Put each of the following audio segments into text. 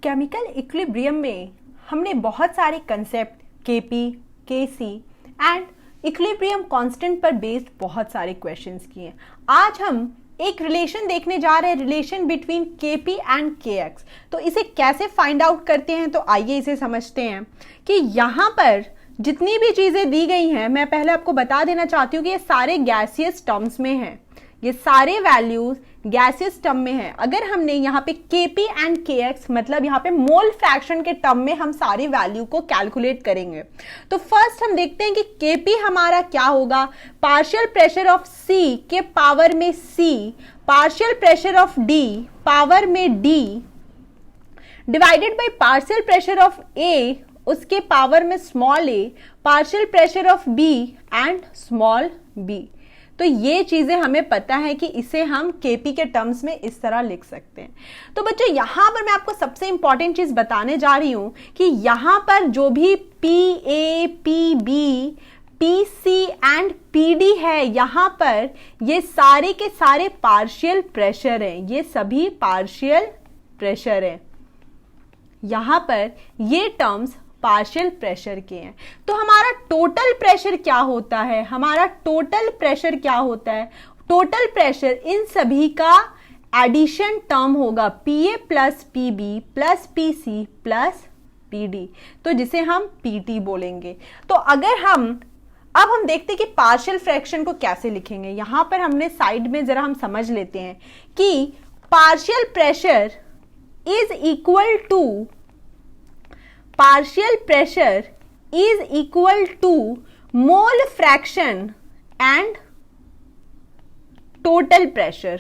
Chemical equilibrium में हमने बहुत सारे concept KP, KC and equilibrium constant पर बेस्ड बहुत सारे क्वेश्चंस किए। आज हम एक रिलेशन देखने जा रहे हैं, relation between KP and KX. तो इसे कैसे फाइंड आउट करते हैं, तो आइए इसे समझते हैं कि यहाँ पर जितनी भी चीजें दी गई हैं, मैं पहले आपको बता देना चाहती हूँ कि ये सारे गैसियस टर्म्स में हैं, ये सारे वैल्यूज गैसियस टर्म में है। अगर हमने यहाँ पे Kp एंड Kx मतलब यहाँ पे मोल फ्रैक्शन के टर्म में हम सारी वैल्यू को कैलकुलेट करेंगे। तो फर्स्ट हम देखते हैं कि Kp हमारा क्या होगा, पार्शियल प्रेशर ऑफ C के पावर में C, partial pressure of D power में D divided by partial pressure of A उसके पावर में small a, partial pressure of B and small b। तो ये चीजें हमें पता है कि इसे हम केपी के टर्म्स में इस तरह लिख सकते हैं। तो बच्चों यहां पर मैं आपको सबसे इंपॉर्टेंट चीज बताने जा रही हूं कि यहां पर जो भी PA, PB, PC and PD है, यहां पर ये सारे के सारे पार्शियल प्रेशर हैं, ये सभी पार्शियल प्रेशर हैं। यहां पर ये टर्म्स पार्शियल प्रेशर के हैं। तो हमारा टोटल प्रेशर क्या होता है, हमारा टोटल प्रेशर क्या होता है, टोटल प्रेशर इन सभी का एडिशन टर्म होगा PA plus PB plus PC plus PD, तो जिसे हम PT बोलेंगे। तो अगर अब हम देखते हैं कि पार्शियल फ्रैक्शन को कैसे लिखेंगे। यहां पर हमने साइड में जरा हम समझ लेते हैं कि partial pressure is equal to partial pressure is equal to mole fraction and total pressure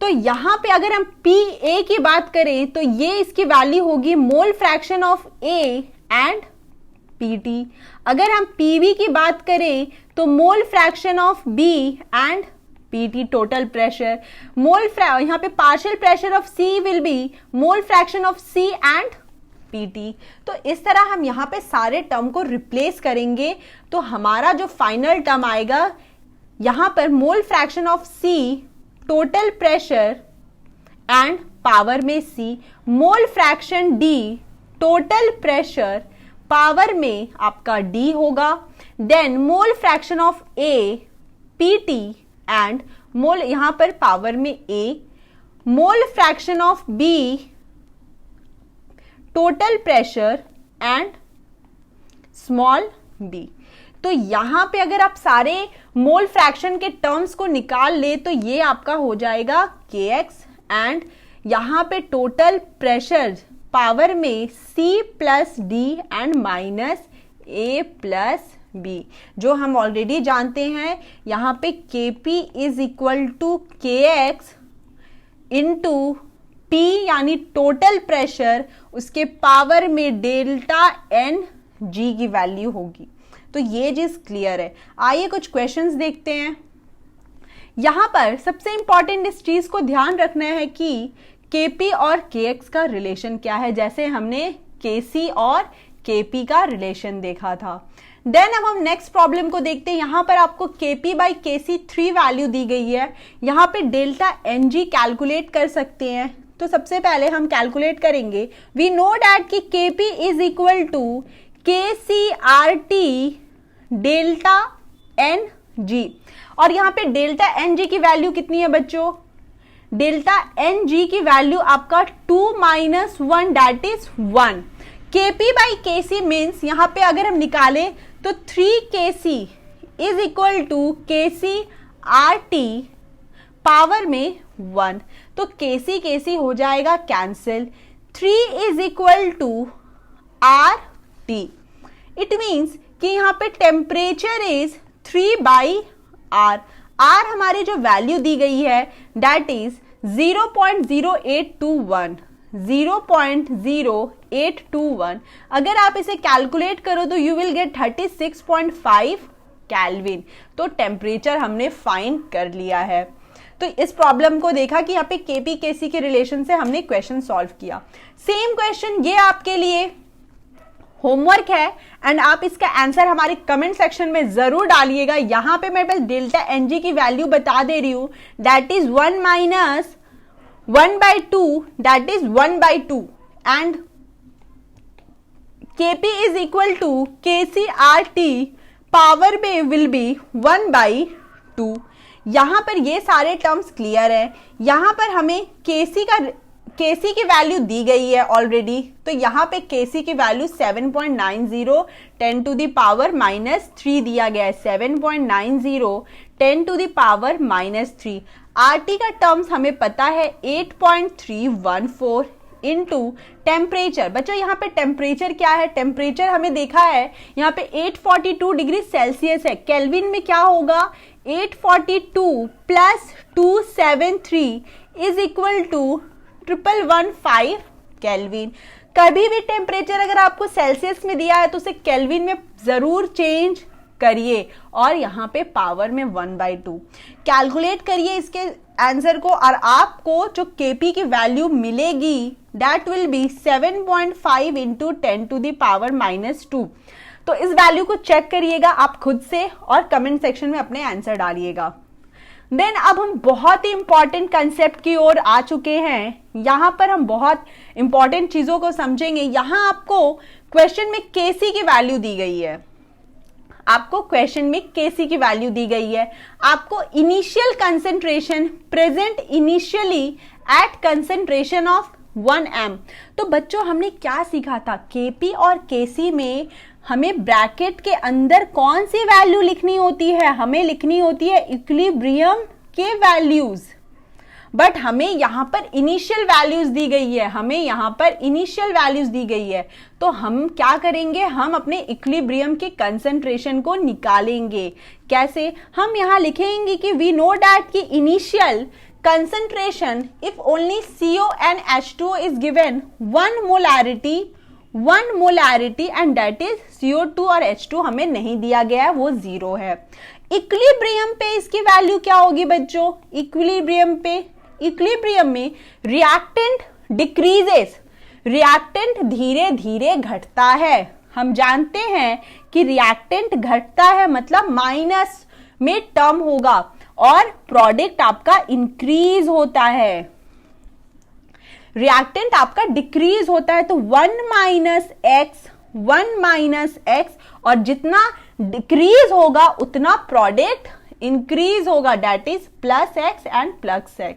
तो यहां पे अगर हम PA की बात करें तो ये इसकी वैल्यू होगी मोल fraction of A and PT। अगर हम PB की बात करें तो मोल fraction of B and PT total pressure, यहाँ पे partial pressure of C will be mole fraction of C and PT। तो इस तरह हम यहाँ पे सारे टर्म को रिप्लेस करेंगे तो हमारा जो फाइनल टर्म आएगा यहाँ पर mole fraction of C total pressure and power में C, mole fraction D total pressure power में आपका D होगा, then mole fraction of A PT and mole यहां पर पावर में A, mole fraction of B total pressure and small b। तो यहां पे अगर आप सारे मोल फ्रैक्शन के टर्म्स को निकाल ले तो ये आपका हो जाएगा Kx एंड यहां पे टोटल प्रेशर पावर में C plus D and minus A plus B, जो हम ऑलरेडी जानते हैं। यहां पे Kp is equal to Kx into P यानी टोटल प्रेशर उसके पावर में डेल्टा एन जी की वैल्यू होगी। तो ये चीज क्लियर है। आइए कुछ क्वेश्चंस देखते हैं। यहां पर सबसे इंपॉर्टेंट इस चीज को ध्यान रखना है कि Kp और Kx का रिलेशन क्या है, जैसे हमने Kc और Kp का रिलेशन देखा था। देन अब हम नेक्स्ट प्रॉब्लम को देखते हैं। यहां पर आपको Kp बाई Kc 3 वैल्यू दी गई है, यहां पे डेल्टा Ng कैलकुलेट कर सकते हैं। तो सबसे पहले हम कैलकुलेट करेंगे, वी नो डैट कि Kp is equal to KcRT delta Ng, और यहां पे डेल्टा Ng की वैल्यू कितनी है बच्चों, डेल्टा Ng की वैल्यू आपका 2 minus 1 that is 1। Kp by Kc means यहां पे अगर हम निकालें तो 3Kc is equal to KcRT power में 1, तो Kc हो जाएगा cancel. 3 is equal to RT, it means कि यहां पे temperature is 3 by R। R हमारी जो वैल्यू दी गई है दैट इज 0.0821, 0.0821। अगर आप इसे कैलकुलेट करो तो यू विल गेट 36.5 केल्विन। तो टेम्परेचर हमने फाइंड कर लिया है। तो इस प्रॉब्लम को देखा कि यहाँ पे Kp Kc के रिलेशन से हमने क्वेश्चन सॉल्व किया। सेम क्वेश्चन ये आपके लिए होमवर्क है एंड आप इसका आंसर हमारे कमेंट सेक्शन में जरूर डालिएगा। यहां पे मैं बस डेल्टा एन जी की वैल्यू बता दे रही हूं, that is 1 minus 1/2, that is 1/2 and Kp is equal to KCRT power में विल बी 1/2। यहां पर ये सारे टर्म्स क्लियर है। यहां पर हमें Kc की वैल्यू दी गई है ऑलरेडी, तो यहां पे Kc की वैल्यू 7.90 10 टू द पावर -3 दिया गया है। 7.90 10 टू द पावर -3। RT का टर्म्स हमें पता है 8.314 इनटू टेम्परेचर। बच्चों यहाँ पे टेम्परेचर क्या है, टेम्परेचर हमें देखा है यहाँ पे 842 डिग्री सेल्सियस है। केल्विन में क्या होगा, 842 plus 273 is equal to 1115 kelvin. कभी भी टेम्परेचर अगर आपको सेल्सियस में दिया है तो उसे केल्विन में जरूर चेंज करिए और यहाँ पे पावर में 1/2 कैलकुलेट करिए इसके आंसर को, और आपको जो Kp की वैल्यू मिलेगी that will be 7.5 into 10 to the power -2। तो इस वैल्यू को चेक करिएगा आप खुद से और कमेंट सेक्शन में अपने आंसर डालिएगा। देन अब हम बहुत ही इंपॉर्टेंट कंसेप्ट की ओर आ चुके हैं। यहां पर हम बहुत इंपॉर्टेंट चीजों को समझेंगे। यहां आपको क्वेश्चन में Kc की वैल्यू दी गई है, आपको क्वेश्चन में Kc की वैल्यू दी गई है। आपको initial concentration present initially at concentration of 1 m। तो बच्चों हमने क्या सीखा था, Kp और Kc में हमें ब्रैकेट के अंदर कौन सी वैल्यू लिखनी होती है, हमें लिखनी होती है इक्विलिब्रियम के वैल्यूज। बट हमें यहां पर इनिशियल वैल्यूज दी गई है, हमें यहां पर इनिशियल वैल्यूज दी गई है। तो हम क्या करेंगे, हम अपने इक्विलिब्रियम के कंसंट्रेशन को निकालेंगे। कैसे, हम यहां लिखेंगे कि वी नो दैट कि initial concentration if only CO and H2O is given one molarity and that is CO2 और H2 हमें नहीं दिया गया है, वो 0 है। इक्विलिब्रियम पे इसकी वैल्यू क्या होगी बच्चों, इक्विलिब्रियम में रिएक्टेंट डिक्रीजेस, रिएक्टेंट धीरे धीरे घटता है। हम जानते हैं कि रिएक्टेंट घटता है मतलब माइनस में टर्म होगा और प्रोडक्ट आपका इंक्रीज होता है, रिएक्टेंट आपका डिक्रीज होता है। तो 1 माइनस एक्स और जितना डिक्रीज होगा उतना प्रोडक्ट इंक्रीज होगा, that is +x and +x।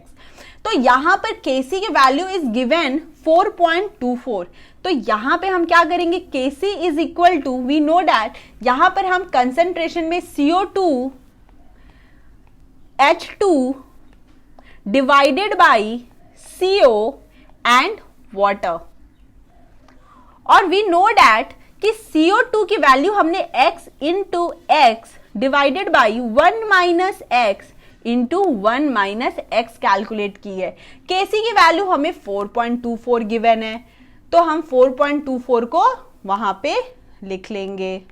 तो यहां पर Kc की वैल्यू इज गिवन 4.24। तो यहां पे हम क्या करेंगे, Kc is equal to, we know that यहां पर हम कंसंट्रेशन में CO2 H2 divided by CO and water, और वी नो दैट कि CO2 की वैल्यू हमने x into x divided by 1 minus x into 1 minus x calculate की है। Kc की वैल्यू हमें 4.24 गिवन है, तो हम 4.24 को वहां पे लिख लेंगे।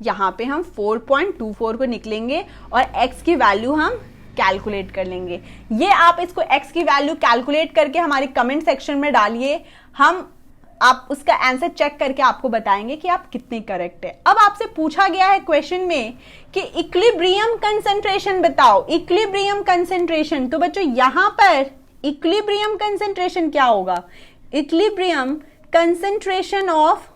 यहां पे हम 4.24 को निकलेंगे और x की वैल्यू हम कैलकुलेट कर लेंगे। ये आप इसको x की वैल्यू कैलकुलेट करके हमारे कमेंट सेक्शन में डालिए, आप उसका आंसर चेक करके आपको बताएंगे कि आप कितने करेक्ट है। अब आपसे पूछा गया है क्वेश्चन में कि इक्विलिब्रियम कंसंट्रेशन बताओ, इक्विलिब्रियम कंसंट्रेशन। तो बच्चों यहां पर इक्विलिब्रियम कंसंट्रेशन क्या होगा, इक्विलिब्रियम कंसंट्रेशन ऑफ,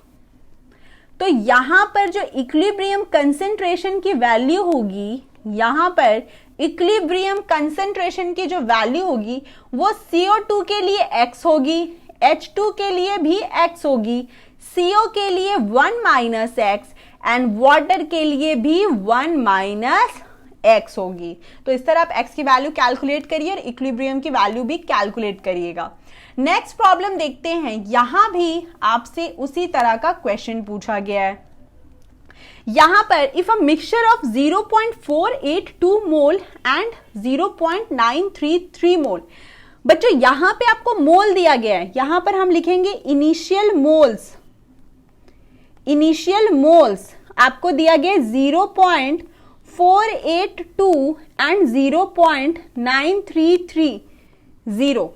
तो यहां पर जो इक्विलिब्रियम कंसंट्रेशन की वैल्यू होगी, यहां पर इक्विलिब्रियम कंसंट्रेशन की जो वैल्यू होगी वो CO2 के लिए x होगी, H2 के लिए भी x होगी, CO के लिए 1 माइनस एक्स एंड वाटर के लिए भी 1 माइनस एक्स होगी। तो इस तरह आप x की वैल्यू कैलकुलेट करिए और इक्विलिब्रियम की वैल्यू भी कैलकुलेट करिएगा। नेक्स्ट प्रॉब्लम देखते हैं, यहां भी आपसे उसी तरह का क्वेश्चन पूछा गया है। यहां पर if a mixture of 0.482 mole and 0.933 मोल, बच्चों यहां पे आपको मोल दिया गया है, यहां पर हम लिखेंगे इनिशियल मोल्स आपको दिया गया 0.482 एंड 0.9330।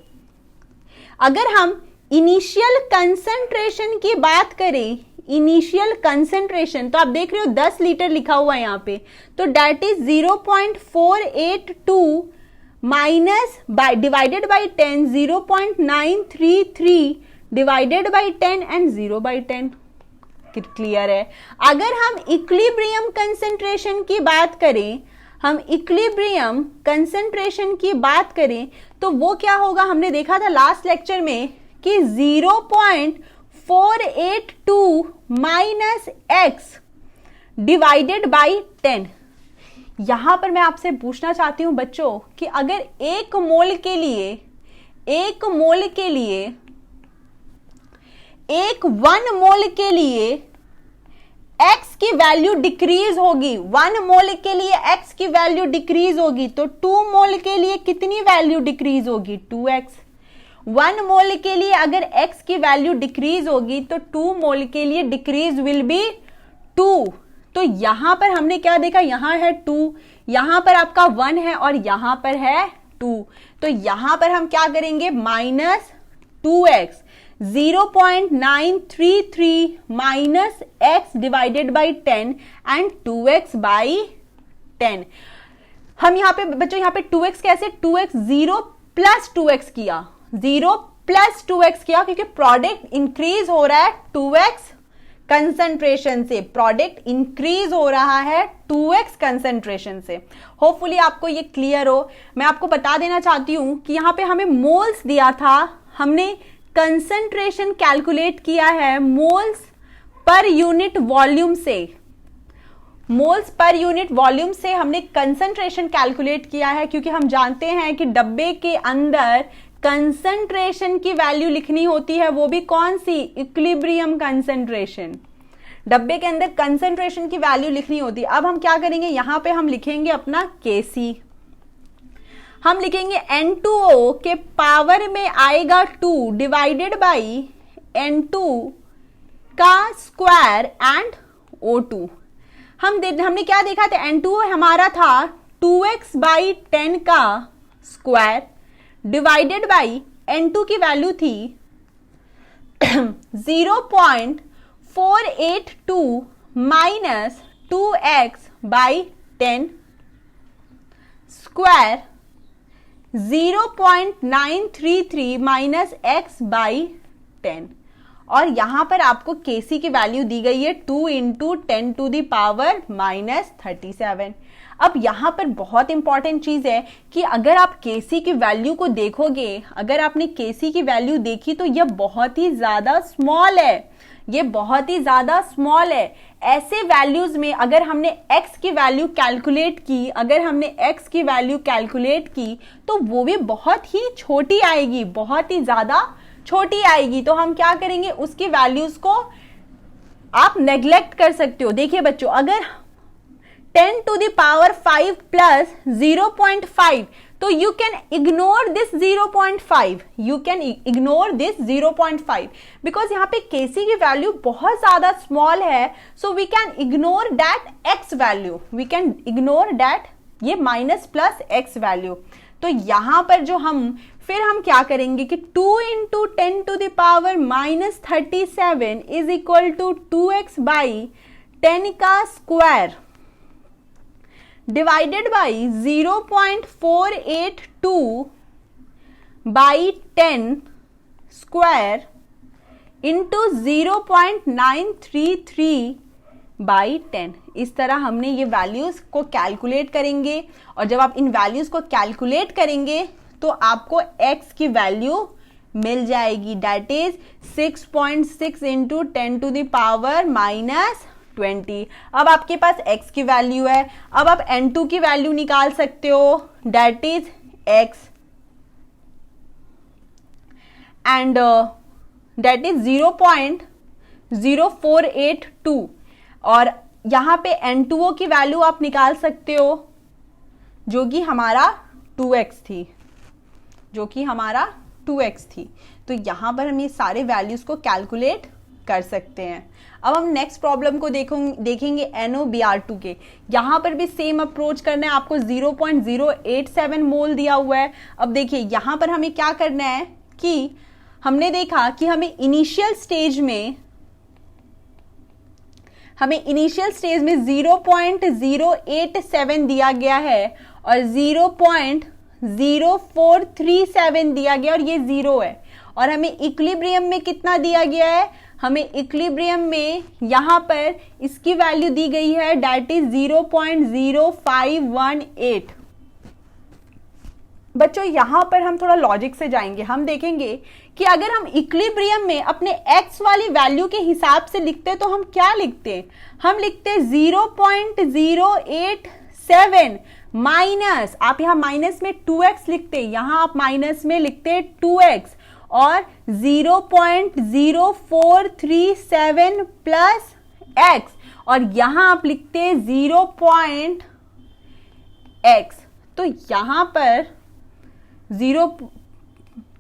अगर हम इनिशियल कंसंट्रेशन की बात करें, इनिशियल कंसंट्रेशन, तो आप देख रहे हो 10 लीटर लिखा हुआ है यहाँ पे, तो that is 0.482 minus divided by 10, 0.933 divided by 10 and 0/10। Clear है। अगर हम इक्विलिब्रियम कंसंट्रेशन की बात करें, हम इक्विलिब्रियम कंसंट्रेशन की बात करें तो वो क्या होगा, हमने देखा था लास्ट लेक्चर में कि 0.482 माइनस एक्स डिवाइडेड बाई 10। यहां पर मैं आपसे पूछना चाहती हूं बच्चों कि अगर एक मोल के लिए 1 मोल के लिए x की वैल्यू डिक्रीज होगी, 1 मोल के लिए x की वैल्यू डिक्रीज होगी, तो 2 मोल के लिए कितनी वैल्यू डिक्रीज होगी, 2x। 1 मोल के लिए अगर x की वैल्यू डिक्रीज होगी तो 2 मोल के लिए डिक्रीज विल बी 2। तो यहां पर हमने क्या देखा, यहां है 2, यहां पर आपका 1 है और यहां पर है 2, तो यहां पर हम क्या करेंगे, minus 2x, 0.933 minus x divided by 10 and 2x by 10। हम यहां पे बच्चों, यहां पे 2x कैसे, 2x 0 प्लस 2x किया, 0 प्लस 2x किया, क्योंकि प्रोडक्ट इंक्रीज हो रहा है 2x कंसंट्रेशन से, प्रोडक्ट इंक्रीज हो रहा है 2x कंसंट्रेशन से। होपफुली आपको ये क्लियर हो। मैं आपको बता देना चाहती हूं कि यहां पे हमें मोल्स दिया था, हमने कंसंट्रेशन कैलकुलेट किया है मोल्स पर यूनिट वॉल्यूम से, मोल्स पर यूनिट वॉल्यूम से हमने कंसंट्रेशन कैलकुलेट किया है, क्योंकि हम जानते हैं कि डब्बे के अंदर कंसंट्रेशन की वैल्यू लिखनी होती है, वो भी कौन सी, इक्विलिब्रियम कंसंट्रेशन। डब्बे के अंदर कंसंट्रेशन की वैल्यू लिखनी होती है। अब हम क्या करेंगे, यहां पे हम लिखेंगे अपना Kc, हम लिखेंगे N2O के पावर में आएगा 2 डिवाइडेड बाई N2 का स्क्वायर एंड O2। हमने क्या देखा था, N2O हमारा था 2x बाई 10 का स्क्वायर डिवाइडेड बाई N2 की वैल्यू थी 0.482 minus 2x by 10 square 0.933 minus x by 10, और यहां पर आपको Kc की वैल्यू दी गई है 2 into 10 to the power minus 37। अब यहां पर बहुत इंपॉर्टेंट चीज है कि अगर आप Kc की वैल्यू को देखोगे, अगर आपने Kc की वैल्यू देखी तो यह बहुत ही ज्यादा स्मॉल है, ये बहुत ही ज्यादा स्मॉल है। ऐसे वैल्यूज में अगर हमने x की वैल्यू कैलकुलेट की, अगर हमने x की वैल्यू कैलकुलेट की तो वो भी बहुत ही छोटी आएगी, बहुत ही ज्यादा छोटी आएगी। तो हम क्या करेंगे, उसकी वैल्यूज को आप नेग्लेक्ट कर सकते हो। देखिए बच्चों, अगर 10 टू द पावर 5 प्लस 0.5, तो you can ignore this 0.5, you can ignore this 0.5 because यहाँ पे Kc की वैल्यू बहुत ज्यादा स्मॉल है, so we can ignore that x value, we can ignore that ये माइनस प्लस x वैल्यू। तो यहां पर जो फिर हम क्या करेंगे कि 2 into 10 to the power minus 37 is equal to 2x by 10 का square divided by 0.482 by 10 square into 0.933 by 10। इस तरह हमने ये वैल्यूज को कैलकुलेट करेंगे, और जब आप इन वैल्यूज को कैलकुलेट करेंगे तो आपको x की वैल्यू मिल जाएगी, that is 6.6 into 10 to the power minus 20। अब आपके पास x की वैल्यू है, अब आप N2 की वैल्यू निकाल सकते हो, that is x and that is 0.0482, और यहां पे N2O की वैल्यू आप निकाल सकते हो जो कि हमारा 2x थी, जो कि हमारा 2x थी। तो यहां पर हम ये सारे वैल्यूज को कैलकुलेट कर सकते हैं। अब हम नेक्स्ट प्रॉब्लम को देखेंगे NOBr2 के। यहां पर भी सेम अप्रोच करना है, आपको 0.087 मोल दिया हुआ है। अब देखिए यहां पर हमें क्या करना है कि हमने देखा कि हमें इनिशियल स्टेज में 0.087 दिया गया है और 0.0437 दिया गया और ये 0 है। और हमें इक्विलिब्रियम में कितना दिया गया है, हमें इक्विलिब्रियम में यहां पर इसकी वैल्यू दी गई है, दैट इज 0.0518। बच्चों यहां पर हम थोड़ा लॉजिक से जाएंगे, हम देखेंगे कि अगर हम इक्विलिब्रियम में अपने x वाली वैल्यू के हिसाब से लिखते तो हम क्या लिखते, हम लिखते 0.087 माइनस, आप यहां माइनस में 2x लिखते, यहां आप माइनस में लिखते 2x और 0.0437 प्लस x और यहां आप लिखते 0.x, तो यहां पर 0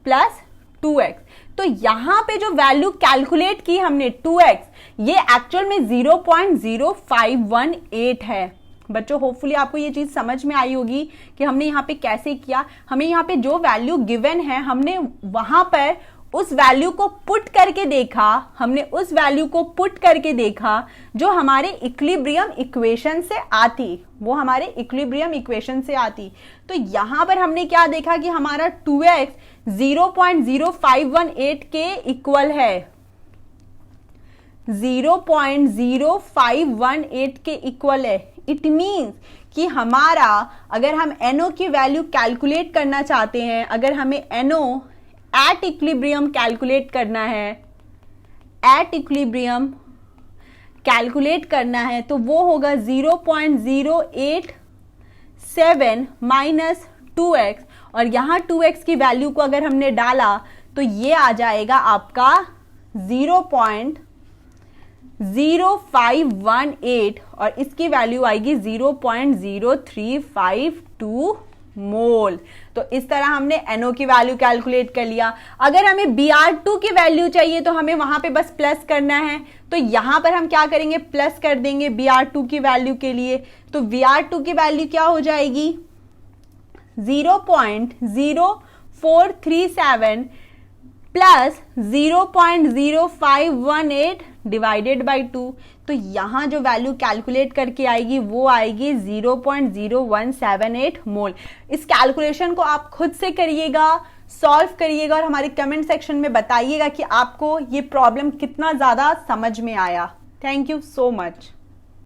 प्लस 2x, तो यहां पे जो वैल्यू कैलकुलेट की हमने 2x, ये एक्चुअल में 0.0518 है। बच्चों होपफुली आपको ये चीज समझ में आई होगी कि हमने यहाँ पे कैसे किया। हमें यहाँ पे जो वैल्यू गिवन है हमने वहां पर उस वैल्यू को पुट करके देखा, हमने उस वैल्यू को पुट करके देखा जो हमारे इक्विलिब्रियम इक्वेशन से आती, वो हमारे इक्विलिब्रियम इक्वेशन से आती। तो यहां पर हमने क्या देखा कि हमारा 2x 0.0518 के इक्वल है, 0.0518 के इक्वल है। इट मीन्स कि हमारा अगर हम NO की वैल्यू कैलकुलेट करना चाहते हैं, अगर हमें NO एट इक्विलिब्रियम कैलकुलेट करना है, एट इक्विलिब्रियम कैलकुलेट करना है, तो वो होगा 0.087 माइनस 2x और यहां 2x की वैल्यू को अगर हमने डाला तो ये आ जाएगा आपका 0.0518 और इसकी वैल्यू आएगी 0.0352 मोल। तो इस तरह हमने NO की वैल्यू कैलकुलेट कर लिया। अगर हमें Br2 की वैल्यू चाहिए तो हमें वहां पे बस प्लस करना है, तो यहां पर हम क्या करेंगे, प्लस कर देंगे Br2 की वैल्यू के लिए। तो Br2 की वैल्यू क्या हो जाएगी, 0.0437 प्लस 0.0518 डिवाइडेड बाई 2। तो यहां जो वैल्यू कैलकुलेट करके आएगी वो आएगी 0.0178 मोल। इस कैलकुलेशन को आप खुद से करिएगा, सॉल्व करिएगा और हमारे कमेंट सेक्शन में बताइएगा कि आपको ये प्रॉब्लम कितना ज्यादा समझ में आया। Thank you so much.